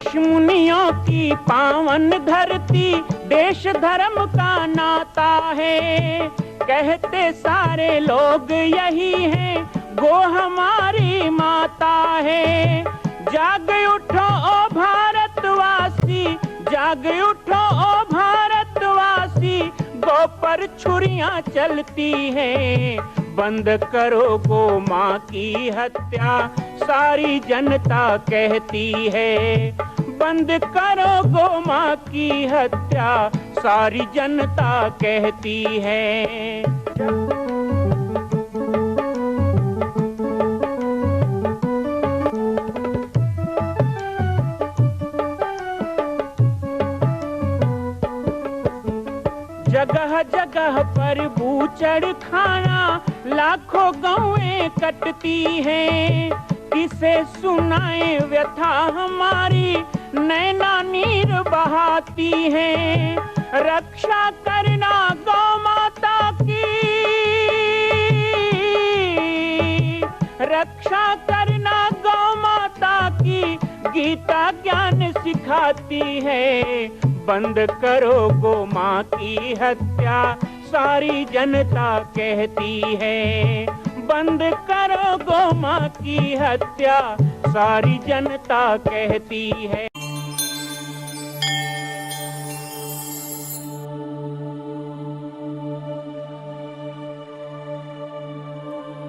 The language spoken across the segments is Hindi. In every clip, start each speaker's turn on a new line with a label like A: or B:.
A: ऋषि मुनियों की पावन धरती, देश धर्म का नाता है। कहते सारे लोग यही हैं, गो हमारी माता है। जाग उठो ओ भारतवासी, जाग उठो ओ भारतवासी, गो पर छुरियां चलती हैं। बंद करो गो माँ की हत्या, सारी जनता कहती है। बंद करो गो माँ की हत्या, सारी जनता कहती है। जगह जगह पर बूचड़ खाना, लाखों गौएं कटती हैं। किसे सुनाए व्यथा हमारी, नैना नीर बहाती हैं। रक्षा करना गौ माता की, रक्षा करना गौ माता की, गीता ज्ञान सिखाती है। बंद करो गो माँ की हत्या, सारी जनता कहती है। बंद करो गो माँ की हत्या, सारी जनता कहती है।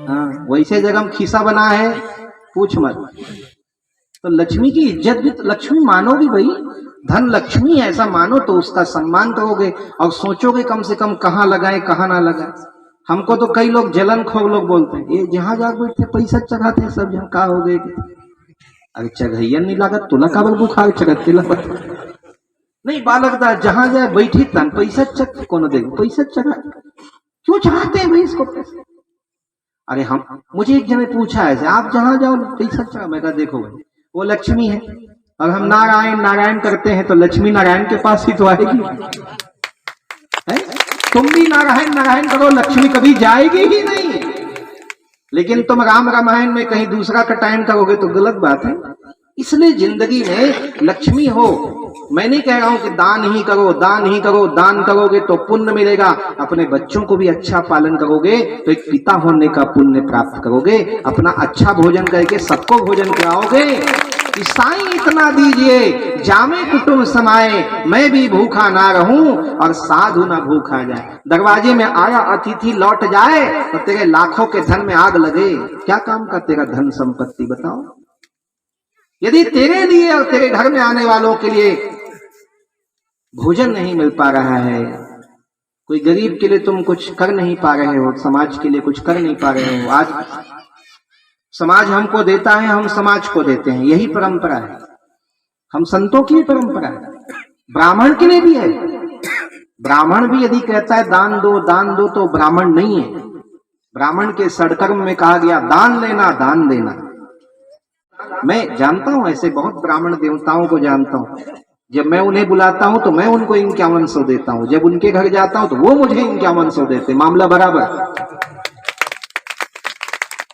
B: हाँ, वैसे जगह खिस्सा बना है, पूछ मत। तो लक्ष्मी की इज्जत भी, तो लक्ष्मी मानोगी भाई, धन लक्ष्मी है ऐसा मानो तो उसका सम्मान करोगे और सोचोगे कम से कम कहाँ लगाए कहाँ ना लगाए। हमको तो कई लोग जलन खो लोग बोलते हैं, ये जहां जा बैठे पैसा चढ़ाते हैं सब, जहाँ का हो गए। अरे चढ़ैया नहीं लागत तुला का बुखार चढ़ते नहीं बालक जहां जाए बैठी तन पैसा चढ़ कौन देगा, पैसा चढ़ा क्यों चढ़ाते हैं भाई इसको पैसा। अरे हम, मुझे एक जने पूछा है आप जहां जाओ पैसा चढ़ा, मैं कहा देखो भाई वो लक्ष्मी है और हम नारायण नारायण करते हैं तो लक्ष्मी नारायण के पास ही तो आएगी है? तुम भी नारायण नारायण करो, लक्ष्मी कभी जाएगी ही नहीं। लेकिन तुम राम रामायण में कहीं दूसरा का टाइम करोगे तो गलत बात है। इसलिए जिंदगी में लक्ष्मी हो। मैं नहीं कह रहा हूं कि दान ही करो, दान ही करो, दान करोगे तो पुण्य मिलेगा। अपने बच्चों को भी अच्छा पालन करोगे तो एक पिता होने का पुण्य प्राप्त करोगे। अपना अच्छा भोजन करके सबको भोजन कराओगे। साईं इतना दीजिए जामे कुटुंब समाए, मैं भी भूखा ना रहूं और साधु ना भूखा जाए। दरवाजे में आया अतिथि लौट जाए तो तेरे लाखों के धन में आग लगे, क्या काम का तेरा धन संपत्ति बताओ। यदि तेरे लिए और तेरे घर में आने वालों के लिए भोजन नहीं मिल पा रहा है, कोई गरीब के लिए तुम कुछ कर नहीं पा रहे हो, समाज के लिए कुछ कर नहीं पा रहे हो। आज समाज हमको देता है, हम समाज को देते हैं, यही परंपरा है। हम संतों की परंपरा है, ब्राह्मण के लिए भी है। ब्राह्मण भी यदि कहता है दान दो तो ब्राह्मण नहीं है। ब्राह्मण के षडकर्म में कहा गया दान लेना दान देना। मैं जानता हूं ऐसे बहुत ब्राह्मण देवताओं को जानता हूं। जब मैं उन्हें बुलाता हूं तो मैं उनको 5100 देता हूं, जब उनके घर जाता हूं तो वो मुझे 5100 देते, मामला बराबर।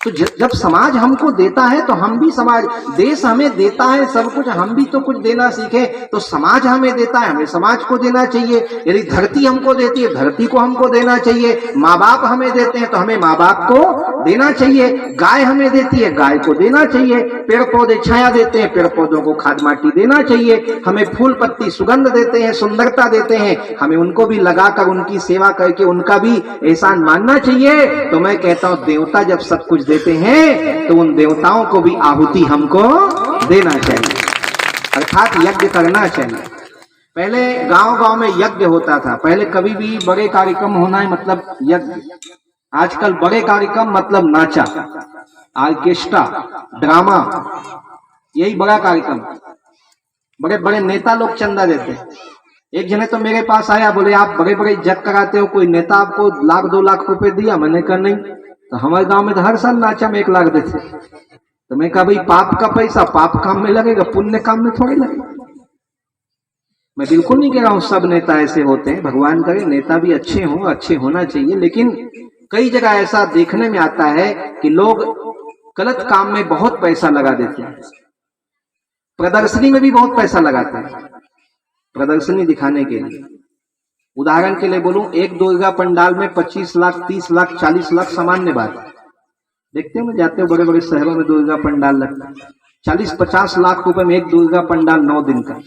B: तो जब समाज हमको देता है तो हम भी समाज, देश हमें देता है सब कुछ, हम भी तो कुछ देना सीखे। तो समाज हमें देता है, हमें समाज को देना चाहिए। यदि धरती हमको देती है, धरती को हमको देना चाहिए। माँ बाप हमें देते हैं तो हमें माँ बाप को देना चाहिए। गाय हमें देती है, गाय को देना चाहिए। पेड़ पौधे छाया देते हैं, पेड़ पौधों को खाद माटी देना चाहिए। हमें फूल पत्ती सुगंध देते हैं, सुंदरता देते हैं, हमें उनको भी लगाकर उनकी सेवा करके उनका भी एहसान मानना चाहिए। तो मैं कहता हूं देवता जब सब कुछ देते हैं तो उन देवताओं को भी आहुति हमको देना चाहिए, अर्थात यज्ञ करना चाहिए। पहले गांव-गांव में यज्ञ होता था, पहले कभी भी बड़े कार्यक्रम होना है मतलब यज्ञ। आजकल बड़े कार्यक्रम मतलब नाचा, ऑर्केस्ट्रा, ड्रामा, यही बड़ा कार्यक्रम। बड़े बड़े नेता लोग चंदा देते हैं। एक जने तो मेरे पास आया, बोले आप बड़े बड़े यज्ञ कराते हो, कोई नेता आपको 1-2 लाख रुपए दिया? मैंने कहा नहीं। तो हमारे गांव में तो हर साल नाचा में 1 लाख देते। तो मैं कहा भाई पाप का पैसा पाप काम में लगेगा, पुण्य काम में थोड़ी लगेगा। मैं बिल्कुल नहीं कह रहा हूं सब नेता ऐसे होते हैं, भगवान करे नेता भी अच्छे हों, अच्छे होना चाहिए। लेकिन कई जगह ऐसा देखने में आता है कि लोग गलत काम में बहुत पैसा लगा देते हैं। प्रदर्शनी में भी बहुत पैसा लगाते हैं, प्रदर्शनी दिखाने के लिए। उदाहरण के लिए बोलूं, एक दुर्गा पंडाल में 25 लाख, 30 लाख, 40 लाख सामान्य बात है। देखते हो, जाते हो बड़े बड़े शहरों में दुर्गा पंडाल लगता है, 40-50 लाख रुपए में एक दुर्गा पंडाल 9 दिन का।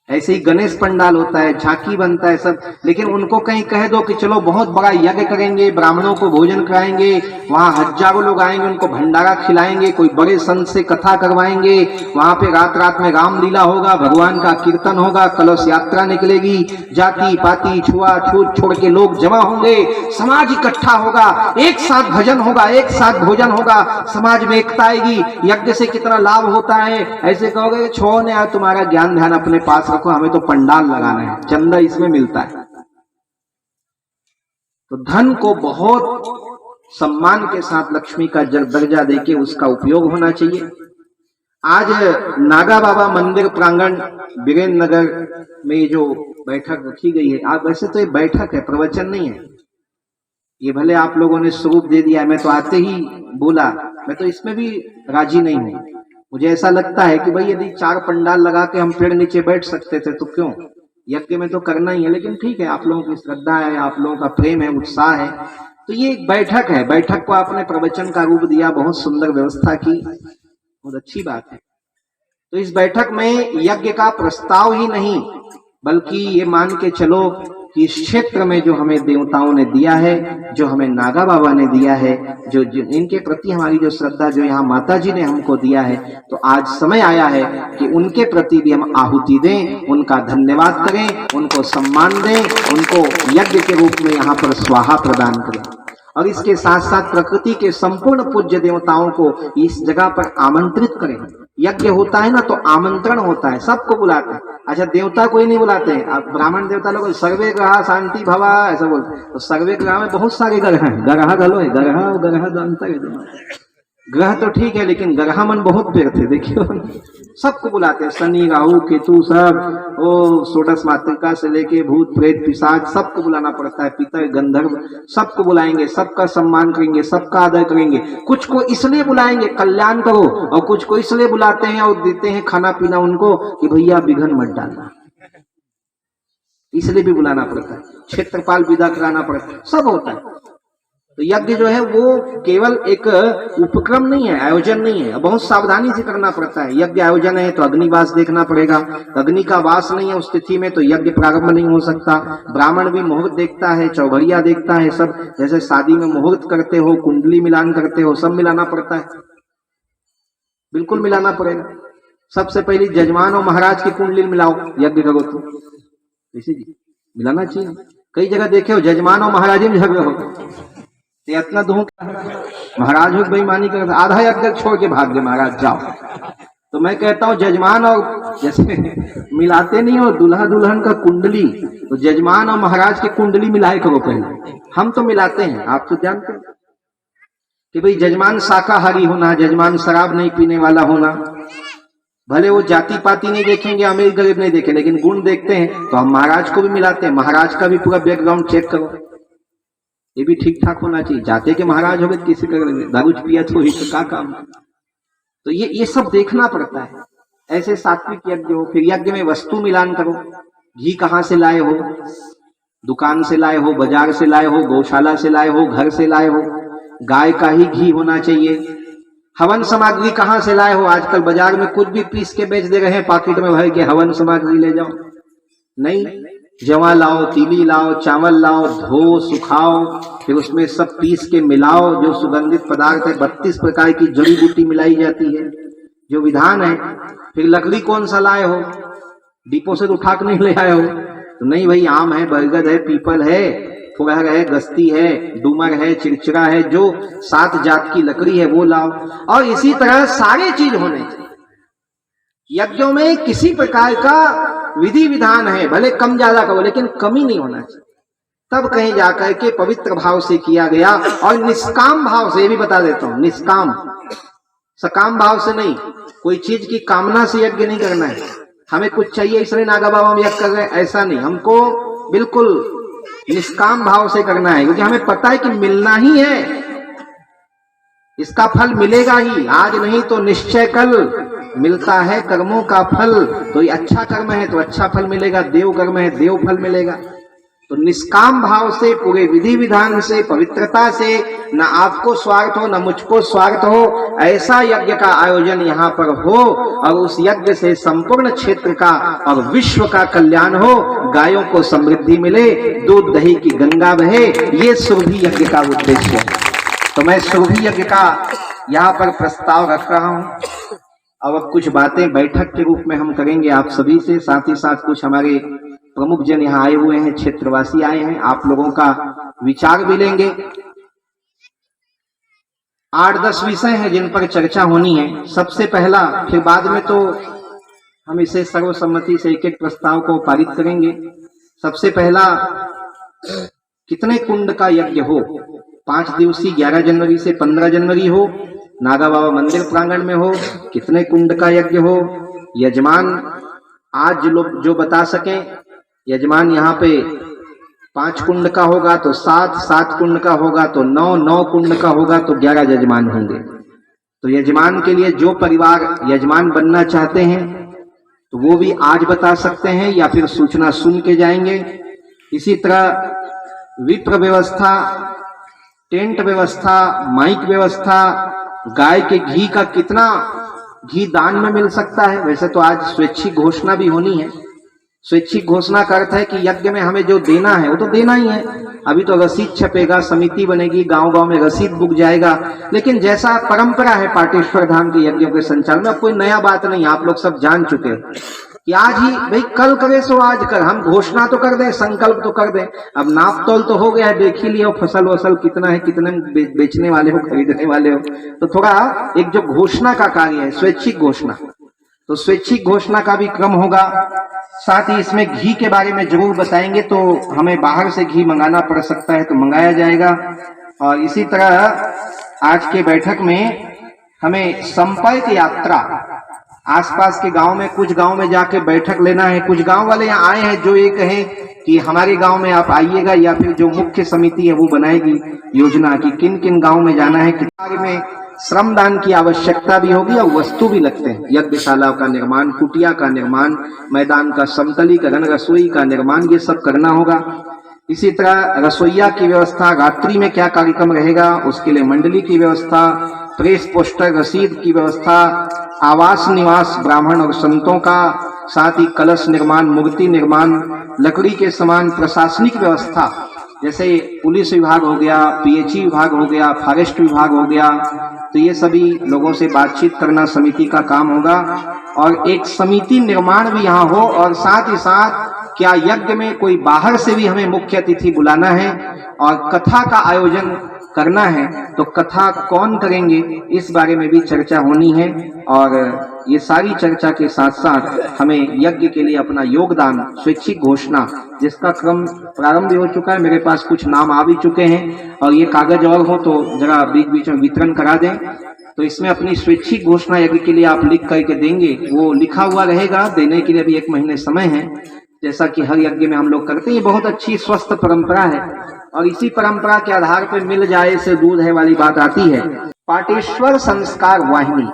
B: ऐसे ही गणेश पंडाल होता है, झांकी बनता है सब, लेकिन उनको कहीं कह दो कि चलो बहुत बड़ा यज्ञ करेंगे, ब्राह्मणों को भोजन कराएंगे, वहां हजारों लोग आएंगे, उनको भंडारा खिलाएंगे, कोई बड़े संत से कथा करवाएंगे, वहां पे रात रात में रामलीला होगा, भगवान का कीर्तन होगा, कलश यात्रा निकलेगी, जाति पाति छुआछूत छोड़ के लोग जमा होंगे, समाज इकट्ठा होगा, एक साथ भजन होगा, एक साथ भोजन होगा, समाज में एकता आएगी, यज्ञ से कितना लाभ होता है। ऐसे कहोगे छोड़ो ने यार, तुम्हारा ज्ञान ध्यान अपने पास रखो, हमें तो पंडाल लगाना है, चंदा इसमें मिलता है। तो धन को बहुत सम्मान के साथ लक्ष्मी का दर्जा देके उसका उपयोग होना चाहिए। आज नागा बाबा मंदिर प्रांगण वीरेंद्र नगर में जो बैठक रखी गई है, आप वैसे तो ये बैठक है, प्रवचन नहीं है, ये भले आप लोगों ने स्वरूप दे दिया, मैं तो आते ही बोला, मैं तो इसमें भी राजी नहीं हूं। मुझे ऐसा लगता है कि भाई यदि 4 पंडाल लगा के हम पेड़ नीचे बैठ सकते थे तो क्यों, यज्ञ में तो करना ही है। लेकिन ठीक है, आप लोगों की श्रद्धा है, आप लोगों का प्रेम है, उत्साह है, तो ये एक बैठक है, बैठक को आपने प्रवचन का रूप दिया, बहुत सुंदर व्यवस्था की, बहुत अच्छी बात है। तो इस बैठक में यज्ञ का प्रस्ताव ही नहीं, बल्कि ये मान के चलो कि इस क्षेत्र में जो हमें देवताओं ने दिया है, जो हमें नागा बाबा ने दिया है, जो इनके प्रति हमारी जो श्रद्धा, जो यहाँ माता जी ने हमको दिया है, तो आज समय आया है कि उनके प्रति भी हम आहुति दें, उनका धन्यवाद करें, उनको सम्मान दें, उनको यज्ञ के रूप में यहाँ पर स्वाहा प्रदान करें। और इसके साथ साथ प्रकृति के संपूर्ण पूज्य देवताओं को इस जगह पर आमंत्रित करें। यज्ञ होता है ना तो आमंत्रण होता है, सबको बुलाते हैं। अच्छा, देवता कोई नहीं बुलाते हैं, अब ब्राह्मण देवता लोग सर्वे ग्रह शांति भवा ऐसा बोलते हैं, तो सर्वे ग्रह में बहुत सारे ग्रह हैं, ग्रह गलो है, ग्रह और ग्रह अंतर है। ग्रह तो ठीक है, लेकिन ग्रह मन बहुत पेड़ थे, देखियो सबको बुलाते हैं, शनि राहु केतु सब, वो षोडश मातृका से लेके भूत प्रेत पिशाच सबको बुलाना पड़ता है, पितर गंधर्व सबको बुलाएंगे, सबका सम्मान करेंगे, सबका आदर करेंगे। कुछ को इसलिए बुलाएंगे कल्याण करो, और कुछ को इसलिए बुलाते हैं और देते हैं खाना पीना उनको कि भैया विघन मत डालना, इसलिए भी बुलाना पड़ता है, क्षेत्रपाल विदा कराना पड़ता है, सब होता है। तो यज्ञ जो है वो केवल एक उपक्रम नहीं है, आयोजन नहीं है, बहुत सावधानी से करना पड़ता है। यज्ञ आयोजन है तो अग्निवास देखना पड़ेगा, अग्नि का वास नहीं है उस तिथि में तो यज्ञ प्रारंभ नहीं हो सकता। ब्राह्मण भी मुहूर्त देखता है, चौघड़िया देखता है, सब जैसे शादी में मुहूर्त करते हो, कुंडली मिलान करते हो, सब मिलाना पड़ता है, बिल्कुल मिलाना पड़ेगा। सबसे पहले जजमान और महाराज की कुंडली मिलाओ, यज्ञ करो तो इसी मिलाना चाहिए। कई जगह देखे हो जजमान और महाराज में झगड़े हो, इतना धूम महाराज हो बेईमानी कर, आधा यज्ञ छोड़ के भाग गए महाराज जाओ। तो मैं कहता हूँ जजमान और जैसे मिलाते नहीं हो दूल्हा दुल्हन का कुंडली, तो जजमान और महाराज की कुंडली मिलाए करो पहले। हम तो मिलाते हैं, आप तो जानते हैं कि भाई जजमान शाकाहारी होना, जजमान शराब नहीं पीने वाला होना, भले वो जाति पाति नहीं देखेंगे, अमीर गरीब नहीं देखें, लेकिन गुण देखते हैं। तो हम महाराज को भी मिलाते हैं, महाराज का भी पूरा बैकग्राउंड चेक करो, ये भी ठीक ठाक होना चाहिए। जाते के महाराज हो गए किसी का दारू पिया तो क्या काम, तो ये सब देखना पड़ता है। ऐसे सात्विक यज्ञ हो, फिर यज्ञ में वस्तु मिलान करो, घी कहाँ से लाए हो, दुकान से लाए हो, बाजार से लाए हो, गौशाला से लाए हो, घर से लाए हो, गाय का ही घी होना चाहिए। हवन सामग्री कहाँ से लाए हो, आजकल बाजार में कुछ भी पीस के बेच दे रहे हैं, पॉकेट में भर के हवन सामग्री ले जाओ, नहीं, जवा लाओ, तीली लाओ, चावल लाओ, धो सुखाओ, फिर उसमें सब पीस के मिलाओ, जो सुगंधित पदार्थ है, 32 प्रकार की जड़ी बूटी मिलाई जाती है, जो विधान है। फिर लकड़ी कौन सा लाए हो, डिपो से तो उठा के नहीं ले आए हो, तो नहीं भाई आम है, बरगद है, पीपल है, फुरहर है, गस्ती है, डूमर है, चिड़चिड़ा है, जो 7 जात की लकड़ी है वो लाओ। और इसी तरह सारे चीज होने चाहिए। यज्ञों में किसी प्रकार का विधि विधान है, भले कम ज्यादा करो, लेकिन कमी नहीं होना चाहिए। तब कहीं जाकर के पवित्र भाव से किया गया, और निष्काम भाव से, ये भी बता देता हूं, निष्काम, सकाम भाव से नहीं, कोई चीज की कामना से यज्ञ नहीं करना है, हमें कुछ चाहिए इसलिए नागा बाबा हम यज्ञ कर रहे हैं, ऐसा नहीं, हमको बिल्कुल निष्काम भाव से करना है, क्योंकि हमें पता है कि मिलना ही है। इसका फल मिलेगा ही, आज नहीं तो निश्चय कल मिलता है कर्मों का फल। तो ये अच्छा कर्म है तो अच्छा फल मिलेगा, देव कर्म है देव फल मिलेगा। तो निष्काम भाव से, पूरे विधि विधान से, पवित्रता से, न आपको स्वार्थ हो न मुझको स्वार्थ हो, ऐसा यज्ञ का आयोजन यहाँ पर हो और उस यज्ञ से संपूर्ण क्षेत्र का और विश्व का कल्याण हो, गायों को समृद्धि मिले, दूध दही की गंगा बहे, ये सुरभि यज्ञ का उद्देश्य है। तो मैं सुरभि यज्ञ का यहाँ पर प्रस्ताव रख रहा हूँ। अब कुछ बातें बैठक के रूप में हम करेंगे आप सभी से, साथ ही साथ कुछ हमारे प्रमुख जन यहाँ आए हुए हैं, क्षेत्रवासी आए हैं, आप लोगों का विचार भी लेंगे। 8-10 विषय हैं जिन पर चर्चा होनी है। सबसे पहला, फिर बाद में तो हम इसे सर्वसम्मति से एक एक प्रस्ताव को पारित करेंगे। सबसे पहला, कितने कुंड का यज्ञ हो, 5 दिवसीय 11 जनवरी से 15 जनवरी हो, नागा बाबा मंदिर प्रांगण में हो, कितने कुंड का यज्ञ हो, यजमान आज लोग जो बता सकें। यजमान यहाँ पे 5 कुंड का होगा तो 7 कुंड का होगा तो 9 कुंड का होगा तो 11 यजमान होंगे। तो यजमान के लिए जो परिवार यजमान बनना चाहते हैं तो वो भी आज बता सकते हैं या फिर सूचना सुन के जाएंगे। इसी तरह विप्र व्यवस्था, टेंट व्यवस्था, माइक व्यवस्था, गाय के घी का कितना घी दान में मिल सकता है। वैसे तो आज स्वैच्छिक घोषणा भी होनी है। स्वैच्छिक घोषणा का अर्थ है कि यज्ञ में हमें जो देना है वो तो देना ही है। अभी तो रसीद छपेगा, समिति बनेगी, गांव गांव में रसीद बुक जाएगा। लेकिन जैसा परंपरा है पाटेश्वर धाम के यज्ञों के संचालन में, अब कोई नया बात नहीं, आप लोग सब जान चुके हैं कि आज ही भाई कल करे सो आज कर, हम घोषणा तो कर दें, संकल्प तो कर दें। अब नाप तोल तो हो गया है, देख ही लिया फसल वसल कितना है, कितने बेचने वाले हो, खरीदने वाले हो। तो थोड़ा एक जो घोषणा का कार्य है, स्वैच्छिक घोषणा, तो स्वैच्छिक घोषणा का भी क्रम होगा। साथ ही इसमें घी के बारे में जरूर बताएंगे, तो हमें बाहर से घी मंगाना पड़ सकता है तो मंगाया जाएगा। और इसी तरह आज के बैठक में हमें संपर्क यात्रा, आसपास के गांव में, कुछ गांव में जाके बैठक लेना है। कुछ गांव वाले यहाँ आए हैं जो ये कहें कि हमारे गांव में आप आइएगा, या फिर जो मुख्य समिति है वो बनाएगी योजना की किन किन गांव में जाना है। किस में श्रमदान की आवश्यकता भी होगी और वस्तु भी लगते हैं। यज्ञशाला का निर्माण, कुटिया का निर्माण, मैदान का समतलीकरण, रसोई का निर्माण, ये सब करना होगा। इसी तरह रसोईया की व्यवस्था, रात्रि में क्या कार्यक्रम रहेगा उसके लिए मंडली की व्यवस्था, प्रेस पोस्टर, रसीद की व्यवस्था, आवास निवास ब्राह्मण और संतों का, साथ ही कलश निर्माण, मूर्ति निर्माण, लकड़ी के समान प्रशासनिक व्यवस्था, जैसे पुलिस विभाग हो गया, पीएचई विभाग हो गया, फॉरेस्ट विभाग हो गया। तो ये सभी लोगों से बातचीत करना समिति का काम होगा। और एक समिति निर्माण भी यहाँ हो, और साथ ही साथ क्या यज्ञ में कोई बाहर से भी हमें मुख्य अतिथि बुलाना है और कथा का आयोजन करना है तो कथा कौन करेंगे, इस बारे में भी चर्चा होनी है। और ये सारी चर्चा के साथ साथ हमें यज्ञ के लिए अपना योगदान, स्वैच्छिक घोषणा, जिसका क्रम प्रारंभ हो चुका है, मेरे पास कुछ नाम आ भी चुके हैं और ये कागज और हो तो जरा बीच बीच में वितरण करा दें। तो इसमें अपनी स्वैच्छिक घोषणा यज्ञ के लिए आप लिख करके देंगे, वो लिखा हुआ रहेगा, देने के लिए भी 1 महीने समय है, जैसा कि हर यज्ञ में हम लोग करते हैं। ये बहुत अच्छी स्वस्थ परंपरा है और इसी परंपरा के आधार पर मिल जाए से दूध है वाली बात आती है। पाटेश्वर संस्कार वाहिनी,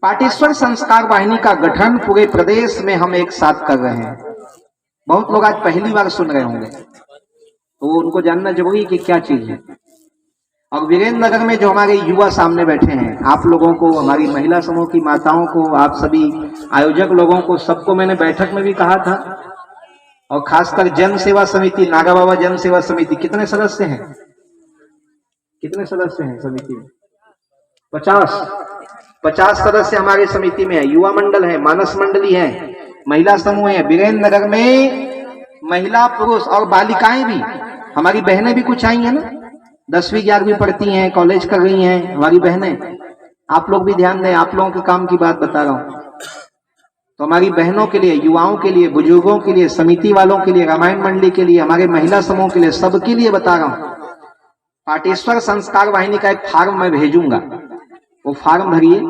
B: पाटेश्वर संस्कार वाहिनी का गठन पूरे प्रदेश में हम एक साथ कर रहे हैं। बहुत लोग आज पहली बार सुन रहे होंगे, तो उनको जानना जरूरी है कि क्या चीज है। और वीरेंद्र नगर में जो हमारे युवा सामने बैठे हैं, आप लोगों को, हमारी महिला समूह की माताओं को, आप सभी आयोजक लोगों को, सबको मैंने बैठक में भी कहा था। और खासकर जन सेवा समिति, नागा बाबा जन सेवा समिति, कितने सदस्य हैं? कितने सदस्य हैं समिति में? 50 सदस्य हमारे समिति में है। युवा मंडल है, मानस मंडली है, महिला समूह है। वीरेंद्र नगर में महिला, पुरुष और बालिकाएं भी, हमारी बहनें भी कुछ आई है ना, 10वीं 11वीं पढ़ती हैं, कॉलेज कर रही हैं हमारी बहनें। आप लोग भी ध्यान दें, आप लोगों के काम की बात बता रहा हूं। तो हमारी बहनों के लिए, युवाओं के लिए, बुजुर्गों के लिए, समिति वालों के लिए, रामायण मंडली के लिए, हमारे महिला समूह के लिए, सबके लिए बता रहा हूं। पाटेश्वर संस्कार वाहिनी का एक फार्म मैं भेजूंगा, वो फार्म भरिए,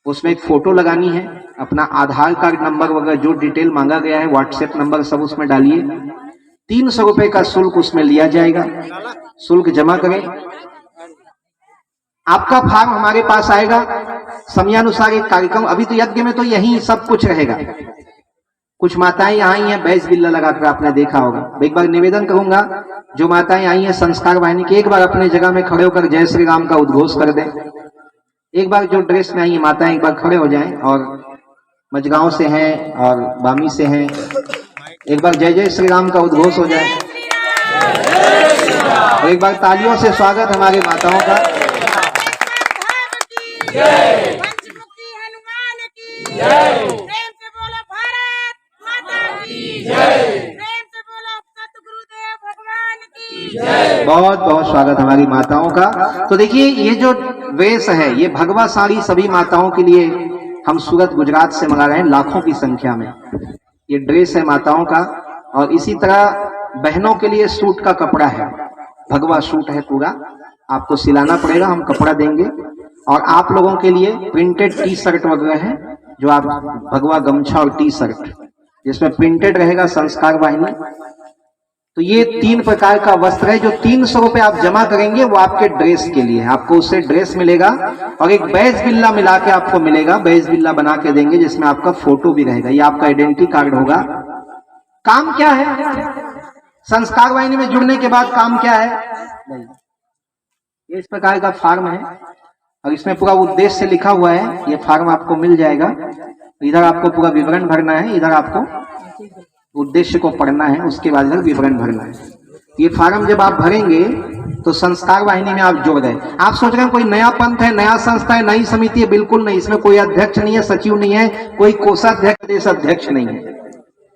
B: उसमें एक फोटो लगानी है, अपना आधार कार्ड नंबर वगैरह जो डिटेल मांगा गया है, व्हाट्सएप नंबर सब उसमें डालिए। 300 रुपए का शुल्क उसमें लिया जाएगा, शुल्क जमा करें। आपका फार्म हमारे पास आएगा, समयानुसार एक कार्यक्रम। अभी तो यज्ञ में तो यही सब कुछ रहेगा। कुछ माताएं यहाँ आई हैं, बैस बिल्ला लगाकर आपने देखा होगा। एक बार निवेदन करूंगा, जो माताएं आई हैं संस्कार वाहिनी की, एक बार अपने जगह में खड़े होकर जय श्री राम का उद्घोष कर दें। एक बार जो ड्रेस में आई है माताएं एक बार खड़े हो जाएं, और मजगांव से हैं और बामी से हैं, एक बार जय जय श्री राम का उद्घोष हो जाए। और एक बार तालियों से स्वागत हमारी माताओं का।
C: पंचमुखी हनुमान की जय। प्रेम से बोलो भारत माता की जय। प्रेम से बोलो सतगुरुदेव भगवान की जय।
B: बहुत बहुत स्वागत हमारी माताओं का। तो देखिए ये जो वेश है, ये भगवा साड़ी सभी माताओं के लिए हम सूरत गुजरात से मंगा रहे हैं, लाखों की संख्या में ये ड्रेस है माताओं का। और इसी तरह बहनों के लिए सूट का कपड़ा है, भगवा सूट है पूरा, आपको सिलाना पड़ेगा, हम कपड़ा देंगे। और आप लोगों के लिए प्रिंटेड टी शर्ट वगैरह है, जो आप भगवा गमछा और टी शर्ट जिसमें प्रिंटेड रहेगा संस्कार वाहिनी। तो ये 3 प्रकार का वस्त्र है। जो 300 रुपए आप जमा करेंगे वो आपके ड्रेस के लिए, आपको उससे ड्रेस मिलेगा और एक बैज बिल्ला मिला के आपको मिलेगा, बैज बिल्ला बना के देंगे जिसमें आपका फोटो भी रहेगा। ये आपका आइडेंटिटी कार्ड होगा। काम क्या है संस्कार वाहिनी में जुड़ने के बाद, काम क्या है? ये इस प्रकार का फॉर्म है और इसमें पूरा उद्देश्य लिखा हुआ है। ये फॉर्म आपको मिल जाएगा। इधर आपको पूरा विवरण भरना है, इधर आपको उद्देश्य को पढ़ना है, उसके बाद इधर विवरण भरना है। ये फॉर्म जब आप भरेंगे तो संस्कार वाहिनी में आप जुड़ गए। आप सोच रहे हैं कोई नया पंथ है, नया संस्था है, नई समिति है? बिल्कुल नहीं। इसमें कोई अध्यक्ष नहीं है, सचिव नहीं है, कोई कोषाध्यक्ष, देश अध्यक्ष नहीं है।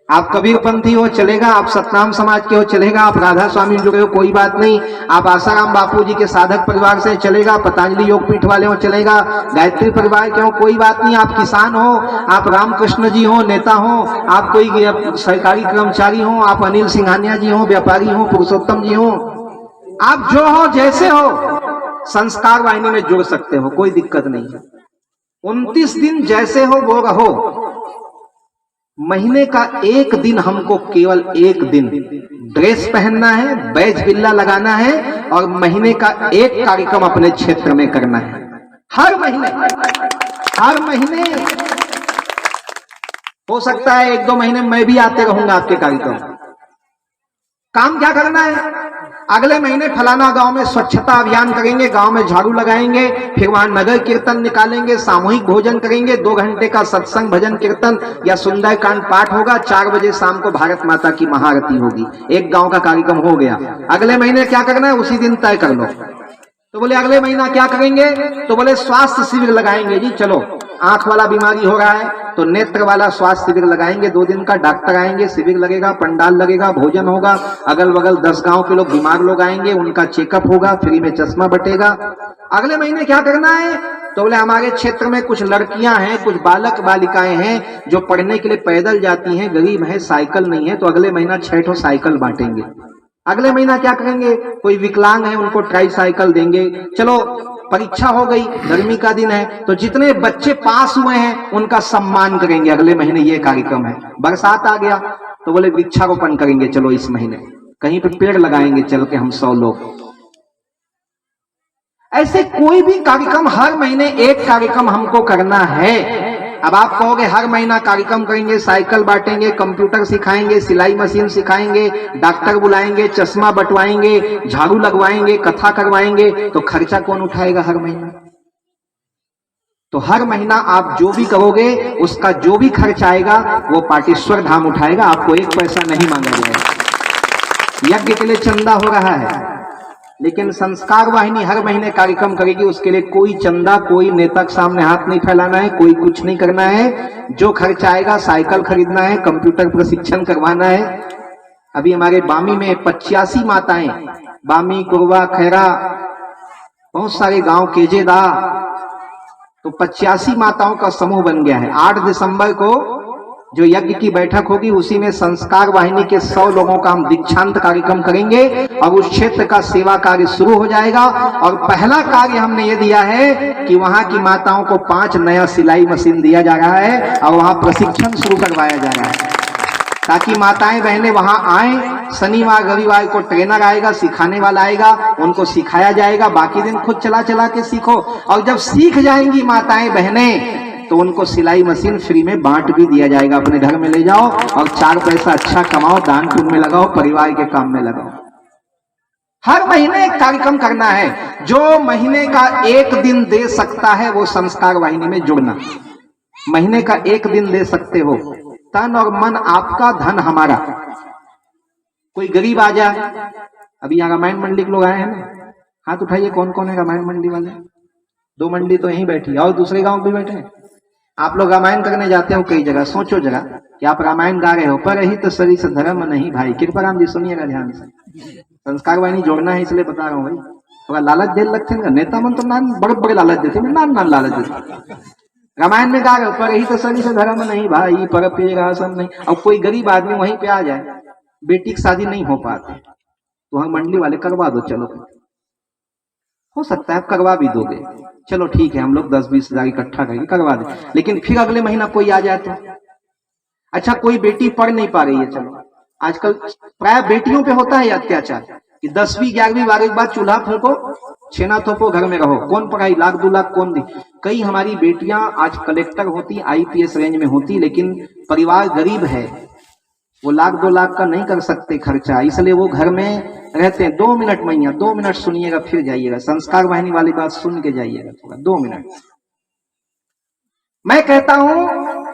B: आप कबीरपंथी हो चलेगा, आप सतनाम समाज के हो चलेगा, आप राधा स्वामी जुड़े हो कोई बात नहीं, आप आसाराम बापू जी के साधक परिवार से चलेगा, पतंजलि योगपीठ वाले हो चलेगा, गायत्री परिवार के हो कोई बात नहीं, आप किसान हो, आप रामकृष्ण जी हो, नेता हो, आप कोई सरकारी कर्मचारी हो, आप अनिल सिंघानिया जी हो, व्यापारी हो, पुरुषोत्तम जी हो, आप जो हो जैसे हो संस्कार वाहिनी में जुड़ सकते हो, कोई दिक्कत नहीं है। 29 दिन जैसे हो वो रहो। महीने का एक दिन हमको, केवल एक दिन ड्रेस पहनना है, बैज बिल्ला लगाना है और महीने का एक कार्यक्रम अपने क्षेत्र में करना है। हर महीने हो सकता है 1-2 महीने मैं भी आते रहूंगा आपके कार्यक्रम। काम क्या करना है? अगले महीने फलाना गांव में स्वच्छता अभियान करेंगे, गांव में झाड़ू लगाएंगे, फिर वहां नगर कीर्तन निकालेंगे, सामूहिक भोजन करेंगे, 2 घंटे का सत्संग भजन कीर्तन या सुंदरकांड पाठ होगा, 4 बजे शाम को भारत माता की महाआरती होगी। एक गांव का कार्यक्रम हो गया। अगले महीने क्या करना है उसी दिन तय कर लो। तो बोले अगले महीना क्या करेंगे? तो बोले स्वास्थ्य शिविर लगाएंगे जी। चलो, आंख वाला बीमारी हो रहा है तो नेत्र वाला स्वास्थ्य शिविर लगाएंगे, 2 दिन का। डॉक्टर आएंगे, शिविर लगेगा, पंडाल लगेगा, भोजन होगा, अगल बगल 10 गांव के लोग बीमार लोग आएंगे, उनका चेकअप होगा, फ्री में चश्मा बटेगा। अगले महीने क्या करना है? तो बोले हमारे क्षेत्र में कुछ लड़कियां हैं, कुछ बालक बालिकाएं हैं जो पढ़ने के लिए पैदल जाती हैं, गरीब है, साइकिल नहीं है, तो अगले महीना 6 ठो साइकिल बांटेंगे। अगले महीना क्या करेंगे? कोई विकलांग है उनको ट्राई साइकिल देंगे। चलो, परीक्षा हो गई, गर्मी का दिन है, तो जितने बच्चे पास हुए हैं उनका सम्मान करेंगे। अगले महीने ये कार्यक्रम है। बरसात आ गया तो बोले वृक्षारोपण करेंगे। चलो, इस महीने कहीं पे पेड़ लगाएंगे चल के हम 100 लोग। ऐसे कोई भी कार्यक्रम, हर महीने एक कार्यक्रम हमको करना है। अब आप कहोगे हर महीना कार्यक्रम करेंगे, साइकिल बांटेंगे, कंप्यूटर सिखाएंगे, सिलाई मशीन सिखाएंगे, डॉक्टर बुलाएंगे, चश्मा बंटवाएंगे, झाड़ू लगवाएंगे, कथा करवाएंगे, तो खर्चा कौन उठाएगा हर महीना? तो हर महीना आप जो भी करोगे उसका जो भी खर्च आएगा वो पाटेश्वर धाम उठाएगा, आपको 1 पैसा नहीं मांगा जाएगा। यज्ञ के लिए चंदा हो रहा है, लेकिन संस्कार वाहिनी हर महीने कार्यक्रम करेगी, उसके लिए कोई चंदा, कोई नेता के सामने हाथ नहीं फैलाना है, कोई कुछ नहीं करना है। जो खर्च आएगा, साइकिल खरीदना है, कंप्यूटर प्रशिक्षण करवाना है। अभी हमारे बामी में 85 माताएं, बामी, कुरवा, खैरा, बहुत सारे गांव, केजेदा, तो 85 माताओं का समूह बन गया है। 8 दिसंबर को जो यज्ञ की बैठक होगी उसी में संस्कार वाहिनी के 100 लोगों का हम दीक्षांत कार्यक्रम करेंगे और उस क्षेत्र का सेवा कार्य शुरू हो जाएगा। और पहला कार्य हमने ये दिया है कि वहां की माताओं को 5 नया सिलाई मशीन दिया जा रहा है और वहां प्रशिक्षण शुरू करवाया जा रहा है। ताकि माताएं बहनें वहां आए। शनिवार रविवार को ट्रेनर आएगा, सिखाने वाला आएगा, उनको सिखाया जाएगा, बाकी दिन खुद चला चला के सीखो। और जब सीख जाएंगी माताएं बहनें तो उनको सिलाई मशीन फ्री में बांट भी दिया जाएगा। अपने घर में ले जाओ और 4 पैसा अच्छा कमाओ, दान पुण्य में लगाओ, परिवार के काम में लगाओ। हर महीने एक कार्यक्रम करना है। जो महीने का 1 दिन दे सकता है वो संस्कार वाहिनी में जुड़ना। महीने का 1 दिन दे सकते हो। तन और मन आपका, धन हमारा। कोई गरीब आ जाए, अभी यहाँ रामायण मंडी के लोग आए हैं ना, हाथ उठाइए कौन कौन है रामायण मंडी वाले। 2 मंडी तो यहीं बैठी और दूसरे गांव भी बैठे हैं। आप लोग रामायण करने जाते हो कई जगह, सोचो जगह कि आप रामायण गा रहे हो, पर ही तो शरीर से धर्म नहीं भाई। कृपाराम जी सुनिएगा ध्यान से, संस्कार वाहिनी जोड़ना है इसलिए बता रहा हूँ भाई। थोड़ा लालच दे लगते हैं नेता मन तो नान बड़े बड़े लालच देते, नान लालच देते। रामायण में गा रहे हो, पर ही तो शरीर से धर्म नहीं भाई, पर राशन नहीं। अब कोई गरीब आदमी वहीं पे आ जाए, बेटी की शादी नहीं हो पाती तो हम मंडली वाले करवा दो, चलो हो सकता है करवा भी दोगे, चलो ठीक है, हम लोग 10-20 हजार इकट्ठा करके करवा दे। लेकिन फिर अगले महीना कोई आ जाए तो अच्छा, कोई बेटी पढ़ नहीं पा रही है, चलो आजकल प्राय बेटियों पे होता है अत्याचार कि 10वीं 11वीं 12वीं के बाद चूल्हा फूंको, छेना थोपो, घर में रहो। कौन पढ़ाई, 1-2 लाख कौन दी। कई हमारी बेटियां आज कलेक्टर होती, IPS रेंज में होती, लेकिन परिवार गरीब है, वो 1-2 लाख का नहीं कर सकते खर्चा, इसलिए वो घर में रहते हैं। 2 मिनट मैया, 2 मिनट सुनिएगा फिर जाइएगा। संस्कार वाहिनी वाली बात सुन के जाइएगा थोड़ा, 2 मिनट। मैं कहता हूं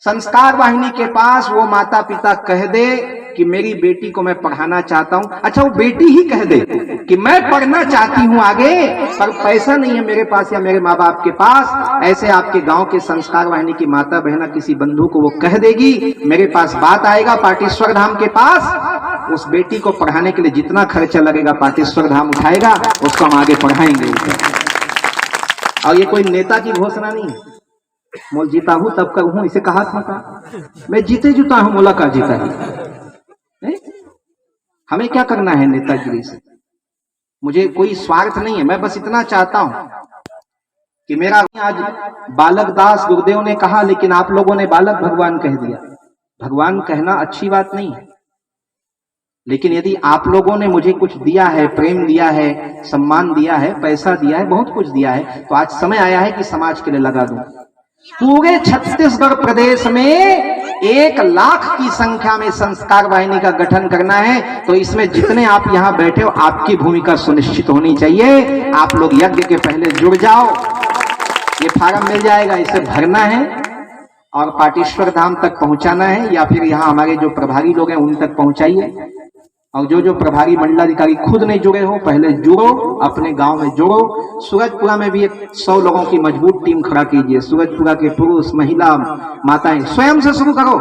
B: संस्कार वाहिनी के पास वो माता पिता कह दे कि मेरी बेटी को मैं पढ़ाना चाहता हूं। अच्छा, वो बेटी ही कह दे कि मैं पढ़ना चाहती हूं आगे, पर पैसा नहीं है मेरे पास या मेरे माँ बाप के पास। ऐसे आपके गांव के संस्कार वाहिनी की माता बहना किसी बंधु को वो कह देगी, मेरे पास बात आएगा पाटेश्वर धाम के पास, उस बेटी को पढ़ाने के लिए जितना खर्चा लगेगा पाटेश्वर धाम उठाएगा, उसको हम आगे पढ़ाएंगे। और ये कोई नेता की घोषणा नहीं है, मोल जीता हूं तब कर हूं, इसे कहा था मैं जीते जुता हूं, मोला का जीता ही। हमें क्या करना है नेतागिरी से, मुझे कोई स्वार्थ नहीं है। मैं बस इतना चाहता हूं कि मेरा आज बालक दास गुरुदेव ने कहा, लेकिन आप लोगों ने बालक भगवान कह दिया। भगवान कहना अच्छी बात नहीं है, लेकिन यदि आप लोगों ने मुझे कुछ दिया है, प्रेम दिया है, सम्मान दिया है, पैसा दिया है, बहुत कुछ दिया है, तो आज समय आया है कि समाज के लिए लगा दूं। पूरे छत्तीसगढ़ प्रदेश में 1 लाख की संख्या में संस्कार वाहिनी का गठन करना है, तो इसमें जितने आप यहां बैठे हो आपकी भूमिका सुनिश्चित होनी चाहिए। आप लोग यज्ञ के पहले जुड़ जाओ, ये फार्म मिल जाएगा, इसे भरना है और पाटेश्वर धाम तक पहुंचाना है, या फिर यहाँ हमारे जो प्रभारी लोग हैं उन तक पहुंचाइए। और जो प्रभारी मंडलाधिकारी खुद नहीं जुड़े हो, पहले जुड़ो, अपने गांव में जुड़ो। सूरजपुरा में भी 100 लोगों की मजबूत टीम खड़ा कीजिए। सूरजपुरा के पुरुष, महिला, माताएं स्वयं से शुरू करो।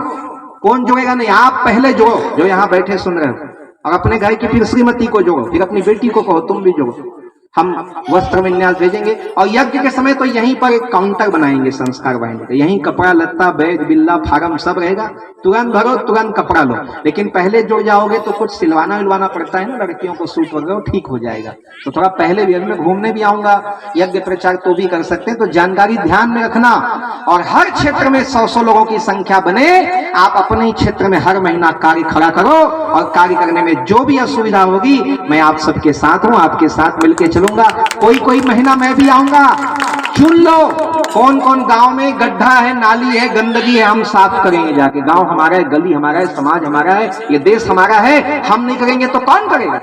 B: कौन जुड़ेगा नहीं, आप पहले जुड़ो जो यहाँ बैठे सुन रहे हो, और अपने घर की फिर श्रीमती को जोड़ो, फिर अपनी बेटी को कहो तुम भी जोड़ो। हम वस्त्र विन्यास भेजेंगे और यज्ञ के समय तो यहीं पर एक काउंटर बनाएंगे संस्कार वाहिनी का, यहीं कपड़ा लत्ता बैग बिल्ला फार्म सब रहेगा, तुरंत भरो तुरंत कपड़ा लो। लेकिन पहले जुड़ जाओगे तो कुछ सिलवाना विलवाना पड़ता है ना, लड़कियों को सूट वगैरह, ठीक हो जाएगा। तो थोड़ा पहले भी मैं घूमने भी आऊंगा, यज्ञ प्रचार तो भी कर सकते हैं, तो जानकारी ध्यान में रखना। और हर क्षेत्र में 100 लोगों की संख्या बने, आप अपने ही क्षेत्र में हर महीना कार्य खड़ा करो, और कार्य करने में जो भी असुविधा होगी मैं आप सबके साथ हूं, आपके साथ मिलकर चलूंगा। कोई महीना मैं भी आऊंगा, चुन लो कौन कौन गांव में गड्ढा है, नाली है, गंदगी है, हम साफ करेंगे जाके। गांव हमारा है, गली हमारा है, समाज हमारा है, ये देश हमारा है, हम नहीं करेंगे तो कौन करेगा।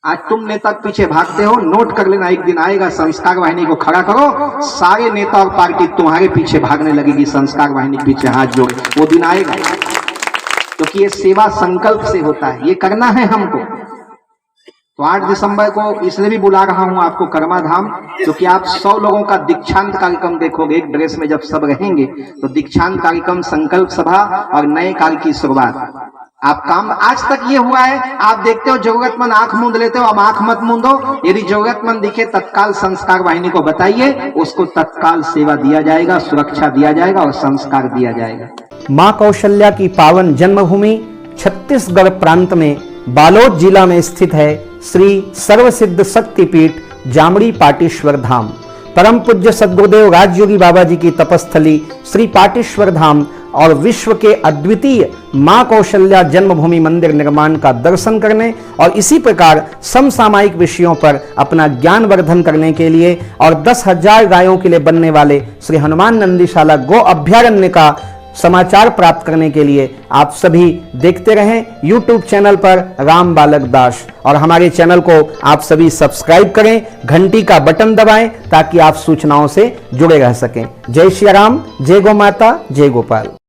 B: आज तुम नेता पीछे भागते हो, नोट कर लेना, एक दिन आएगा संस्कार वाहिनी को खड़ा करो, सारे नेता और पार्टी तुम्हारे पीछे भागने लगेगी, संस्कार वाहिनी के पीछे हाथ जोड़े, वो दिन आएगा। क्योंकि ये सेवा संकल्प से होता है, ये करना है हमको। तो 8 दिसंबर को इसलिए भी बुला रहा हूं आपको कर्मा धाम, क्योंकि आप 100 लोगों का दीक्षांत कार्यक्रम देखोगे। एक ड्रेस में जब सब रहेंगे तो दीक्षांत कार्यक्रम, संकल्प सभा और नए काल की शुरुआत। आप काम आज तक ये हुआ है, आप देखते हो जरूरतमंद आंख मूंद लेते हो, अब आंख मत मूंदो। यदि जरूरतमंद दिखे तत्काल संस्कार वाहिनी को बताइए, उसको तत्काल सेवा दिया जाएगा, सुरक्षा दिया जाएगा और संस्कार दिया जाएगा।
D: मां कौशल्या की पावन जन्मभूमि छत्तीसगढ़ प्रांत में बालोद जिला में स्थित है श्री सर्वसिद्ध शक्तिपीठ जामड़ी पाटेश्वर धाम। परम पूज्य सद्गुरुदेव राजयोगी बाबा जी की तपस्थली श्री पाटेश्वर धाम और विश्व के अद्वितीय मां कौशल्या जन्मभूमि मंदिर निर्माण का दर्शन करने और इसी प्रकार समसामयिक विषयों पर अपना ज्ञान वर्धन करने के लिए और 10,000 गायों के लिए बनने वाले श्री हनुमान नंदीशाला गो अभ्यारण्य का समाचार प्राप्त करने के लिए आप सभी देखते रहें YouTube चैनल पर राम बालक दास, और हमारे चैनल को आप सभी सब्सक्राइब करें, घंटी का बटन दबाएं ताकि आप सूचनाओं से जुड़े रह सकें। जय श्री राम, जय गौ माता, जय गोपाल।